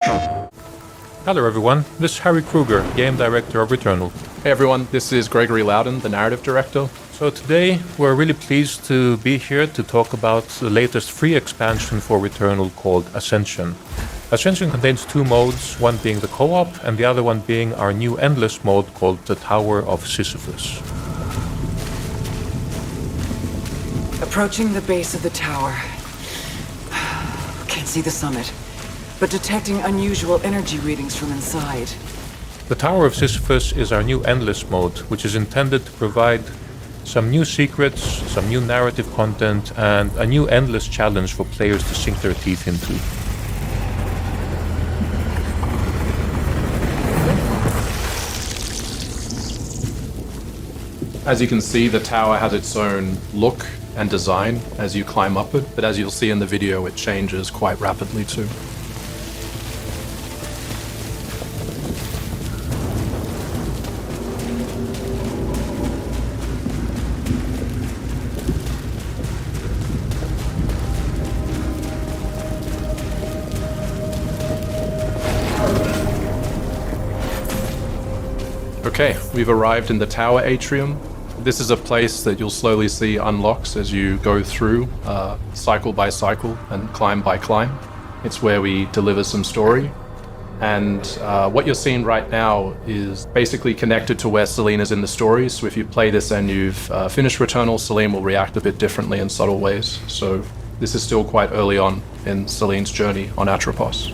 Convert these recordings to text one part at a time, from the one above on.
Hello everyone, this is Harry Krueger, Game Director of Returnal. Hey everyone, this is Gregory Louden, the Narrative Director. So today we're really pleased to be here to talk about the latest free expansion for Returnal called Ascension. Ascension contains two modes, one being the co-op and the other one being our new endless mode called the Tower of Sisyphus. Approaching the base of the tower. Can't see the summit, but detecting unusual energy readings from inside. The Tower of Sisyphus is our new endless mode, which is intended to provide some new secrets, some new narrative content, and a new endless challenge for players to sink their teeth into. As you can see, the tower has its own look and design as you climb up it, but as you'll see in the video, it changes quite rapidly too. Okay, we've arrived in the tower atrium. This is a place that you'll slowly see unlocks as you go through, cycle by cycle and climb by climb. It's where we deliver some story. And what you're seeing right now is basically connected to where Celine is in the story. So if you play this and you've finished Returnal, Celine will react a bit differently in subtle ways. So this is still quite early on in Celine's journey on Atropos.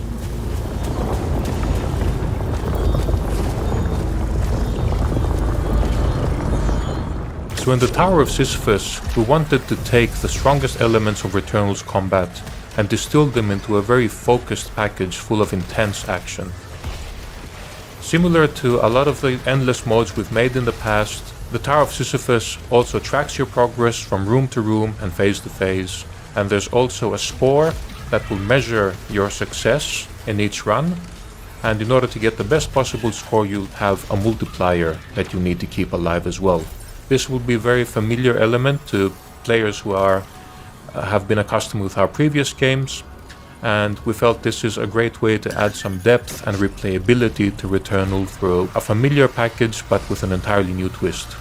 So in the Tower of Sisyphus, we wanted to take the strongest elements of Returnal's combat and distill them into a very focused package full of intense action. Similar to a lot of the endless modes we've made in the past, the Tower of Sisyphus also tracks your progress from room to room and phase to phase, and there's also a score that will measure your success in each run, and in order to get the best possible score you'll have a multiplier that you need to keep alive as well. This will be a very familiar element to players who have been accustomed with our previous games, and we felt this is a great way to add some depth and replayability to Returnal through a familiar package but with an entirely new twist.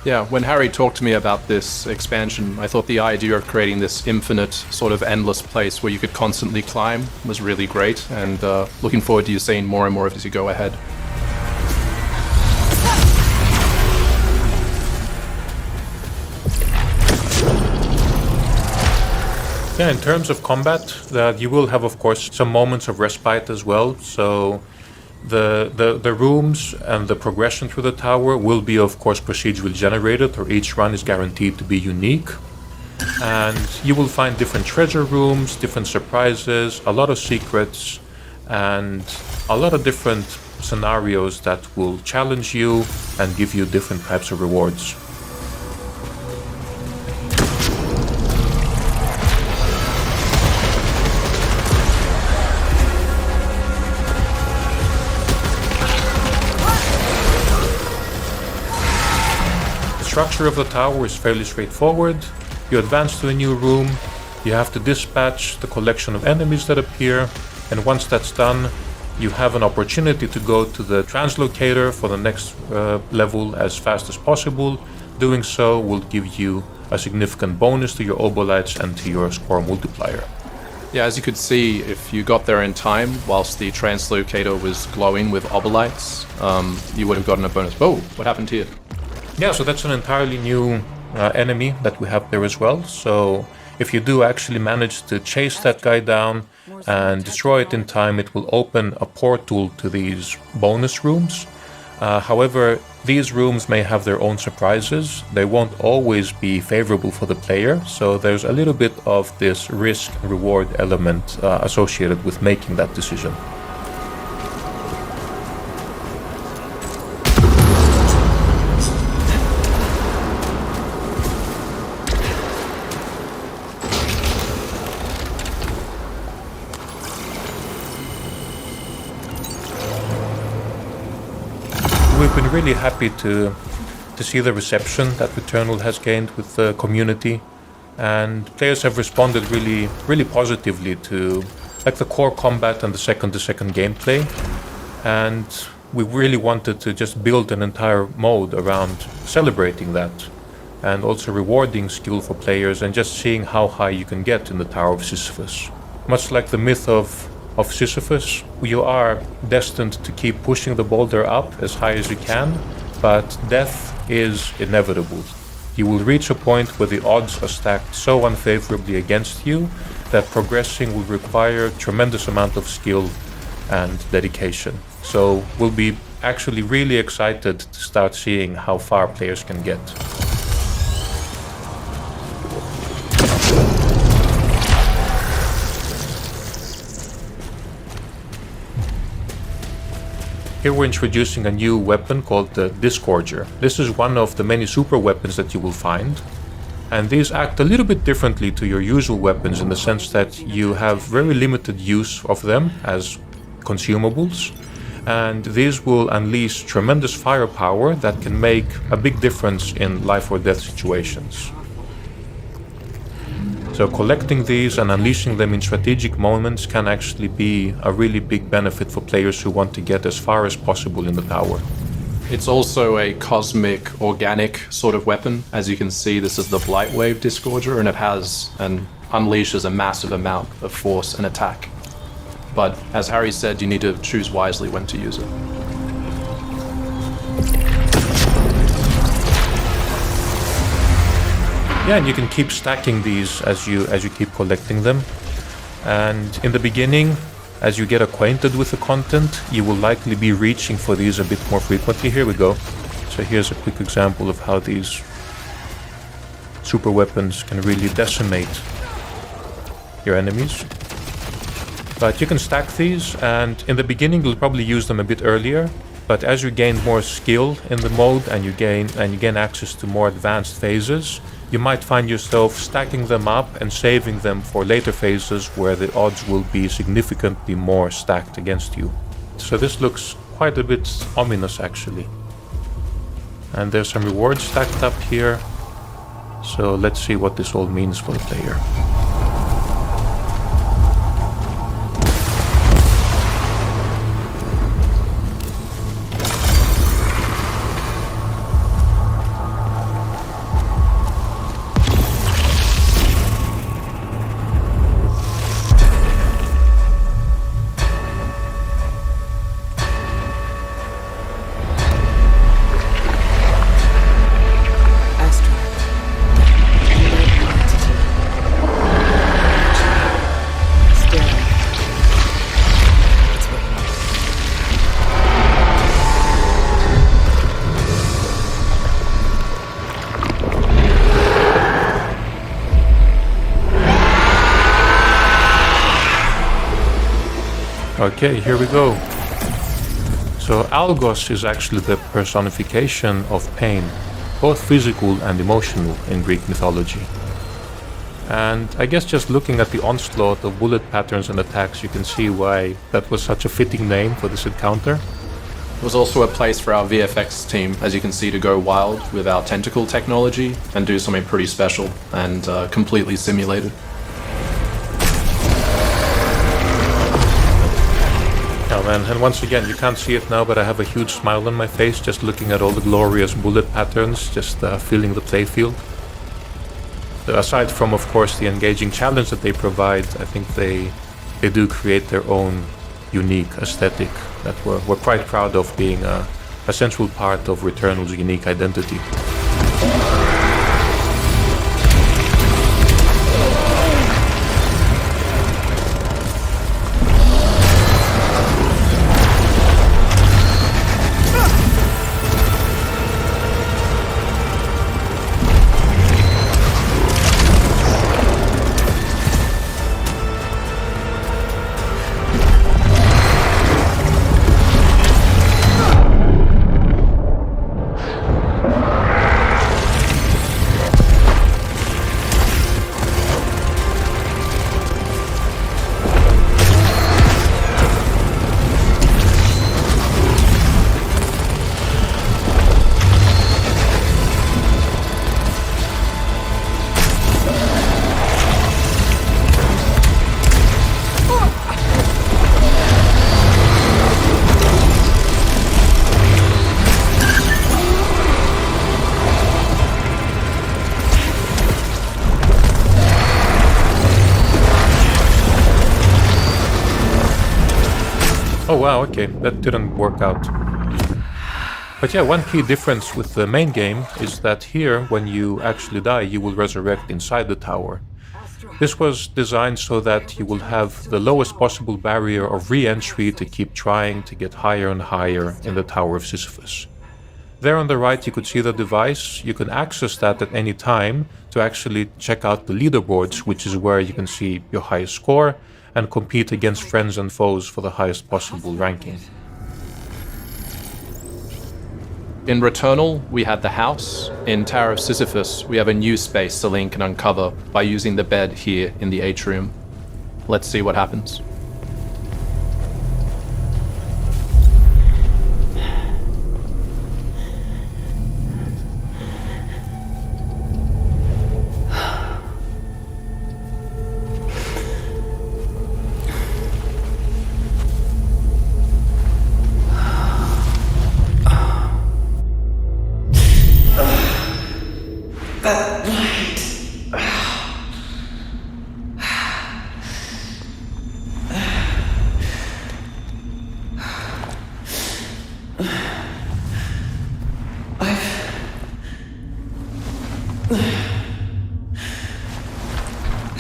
Yeah, when Harry talked to me about this expansion, I thought the idea of creating this infinite, sort of endless place where you could constantly climb was really great, and looking forward to you seeing more and more of it as you go ahead. Yeah, in terms of combat, you will have, of course, some moments of respite as well. So the rooms and the progression through the tower will be, of course, procedurally generated, or each run is guaranteed to be unique. And you will find different treasure rooms, different surprises, a lot of secrets, and a lot of different scenarios that will challenge you and give you different types of rewards. The structure of the tower is fairly straightforward. You advance to a new room, you have to dispatch the collection of enemies that appear, and once that's done, you have an opportunity to go to the translocator for the next level as fast as possible. Doing so will give you a significant bonus to your obolites and to your score multiplier. Yeah, as you could see, if you got there in time, whilst the translocator was glowing with obolites, you would have gotten a bonus. Whoa, what happened here? Yeah, so that's an entirely new enemy that we have there as well. So if you do actually manage to chase that guy down and destroy it in time, it will open a portal to these bonus rooms. However, these rooms may have their own surprises. They won't always be favorable for the player, so there's a little bit of this risk and reward element associated with making that decision. We've been really happy to see the reception that Returnal has gained with the community, and players have responded really positively to like the core combat and the second-to-second gameplay. And we really wanted to just build an entire mode around celebrating that and also rewarding skill for players and just seeing how high you can get in the Tower of Sisyphus. Much like the myth of Sisyphus, you are destined to keep pushing the boulder up as high as you can, but death is inevitable. You will reach a point where the odds are stacked so unfavorably against you that progressing will require a tremendous amount of skill and dedication. So we'll be actually really excited to start seeing how far players can get. Here we're introducing a new weapon called the Disgorger. This is one of the many super weapons that you will find. And these act a little bit differently to your usual weapons in the sense that you have very limited use of them as consumables. And these will unleash tremendous firepower that can make a big difference in life or death situations. So collecting these and unleashing them in strategic moments can actually be a really big benefit for players who want to get as far as possible in the tower. It's also a cosmic, organic sort of weapon. As you can see, this is the Blightwave Disgorger, and it has and unleashes a massive amount of force and attack. But as Harry said, you need to choose wisely when to use it. Yeah, and you can keep stacking these as you keep collecting them. And in the beginning, as you get acquainted with the content, you will likely be reaching for these a bit more frequently. Here we go. So here's a quick example of how these super weapons can really decimate your enemies. But you can stack these, and in the beginning you'll probably use them a bit earlier. But as you gain more skill in the mode and you gain access to more advanced phases, you might find yourself stacking them up and saving them for later phases where the odds will be significantly more stacked against you. So this looks quite a bit ominous actually. And there's some rewards stacked up here. So let's see what this all means for the player. Okay, here we go. So Algos is actually the personification of pain, both physical and emotional in Greek mythology. And I guess just looking at the onslaught of bullet patterns and attacks, you can see why that was such a fitting name for this encounter. It was also a place for our VFX team, as you can see, to go wild with our tentacle technology and do something pretty special and completely simulated. Oh man, and once again, you can't see it now, but I have a huge smile on my face just looking at all the glorious bullet patterns, just feeling the playfield. So aside from, of course, the engaging challenge that they provide, I think they do create their own unique aesthetic that we're quite proud of being a central part of Returnal's unique identity. Oh wow, okay, that didn't work out. But yeah, one key difference with the main game is that here, when you actually die, you will resurrect inside the tower. This was designed so that you will have the lowest possible barrier of re-entry to keep trying to get higher and higher in the Tower of Sisyphus. There on the right you could see the device. You can access that at any time to actually check out the leaderboards, which is where you can see your highest score and compete against friends and foes for the highest possible ranking. In Returnal, we had the house. In Tower of Sisyphus, we have a new space Celine can uncover by using the bed here in the atrium. Let's see what happens.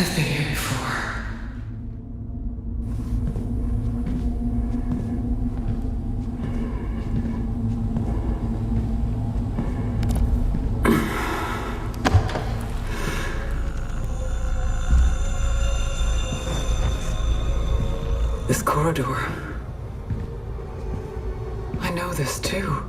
I've been here before. This corridor. I know this too.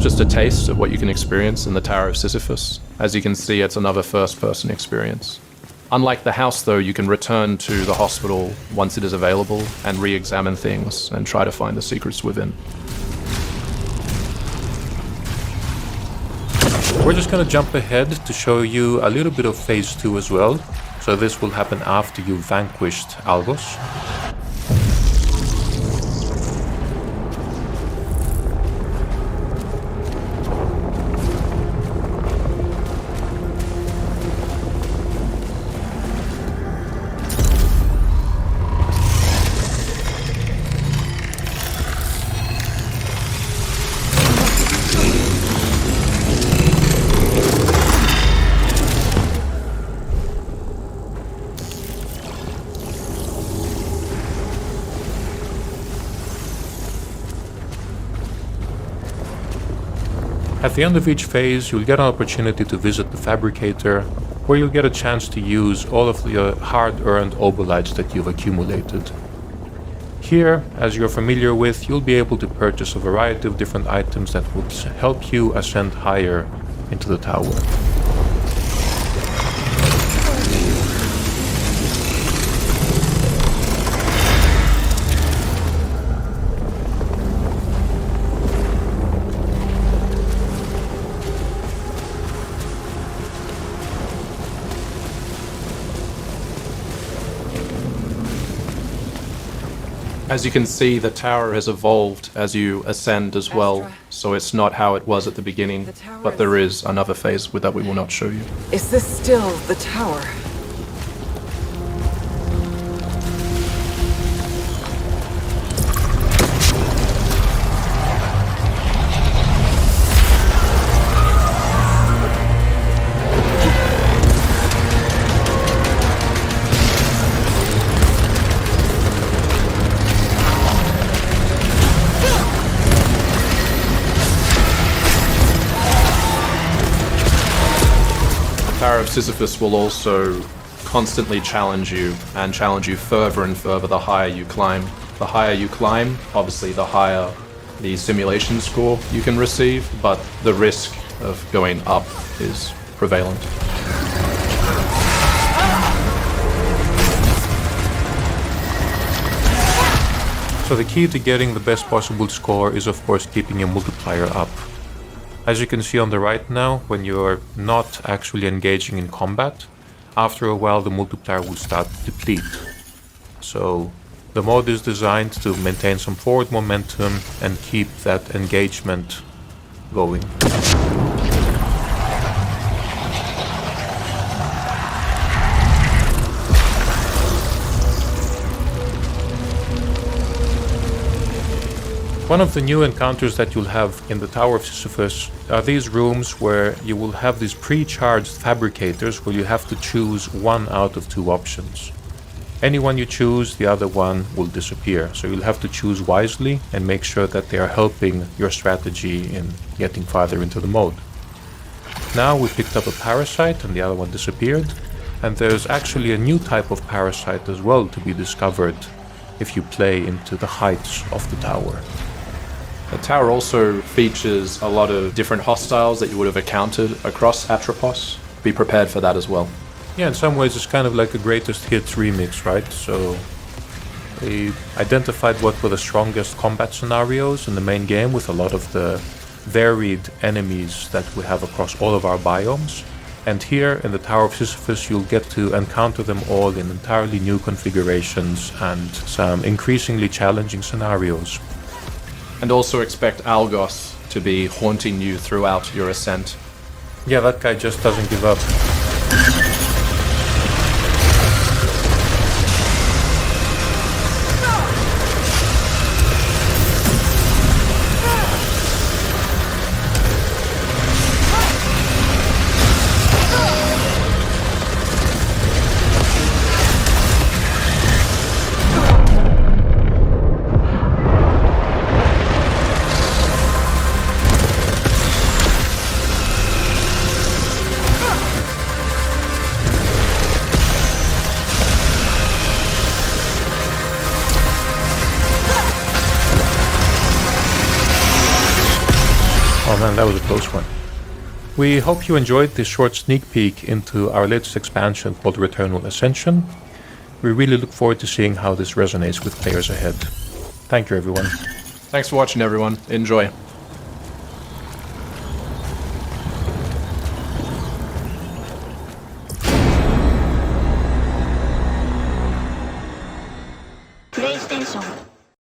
Just a taste of what you can experience in the Tower of Sisyphus. As you can see, it's another first-person experience. Unlike the house, though, you can return to the hospital once it is available and re-examine things and try to find the secrets within. We're just gonna jump ahead to show you a little bit of Phase 2 as well. So this will happen after you vanquished Algos. At the end of each phase, you'll get an opportunity to visit the Fabricator, where you'll get a chance to use all of the hard-earned obolites that you've accumulated. Here, as you're familiar with, you'll be able to purchase a variety of different items that will help you ascend higher into the tower. As you can see, the tower has evolved as you ascend as well, so it's not how it was at the beginning, but there is another phase that we will not show you. Is this still the tower? of Sisyphus will also constantly challenge you and challenge you further and further the higher you climb. The higher you climb, obviously the higher the simulation score you can receive, but the risk of going up is prevalent. So the key to getting the best possible score is of course keeping your multiplier up. As you can see on the right now, when you're not actually engaging in combat, after a while the multiplier will start to deplete. So the mode is designed to maintain some forward momentum and keep that engagement going. One of the new encounters that you'll have in the Tower of Sisyphus are these rooms where you will have these pre-charged fabricators where you have to choose one out of two options. Any one you choose, the other one will disappear. So you'll have to choose wisely and make sure that they are helping your strategy in getting farther into the mode. Now we picked up a parasite and the other one disappeared. And there's actually a new type of parasite as well to be discovered if you play into the heights of the tower. The tower also features a lot of different hostiles that you would have encountered across Atropos. Be prepared for that as well. Yeah, in some ways it's kind of like a greatest hits remix, right? So they identified what were the strongest combat scenarios in the main game with a lot of the varied enemies that we have across all of our biomes. And here in the Tower of Sisyphus you'll get to encounter them all in entirely new configurations and some increasingly challenging scenarios. And also expect Algos to be haunting you throughout your ascent. Yeah, that guy just doesn't give up. Oh man, that was a close one. We hope you enjoyed this short sneak peek into our latest expansion called Returnal Ascension. We really look forward to seeing how this resonates with players ahead. Thank you everyone. Thanks for watching everyone. Enjoy.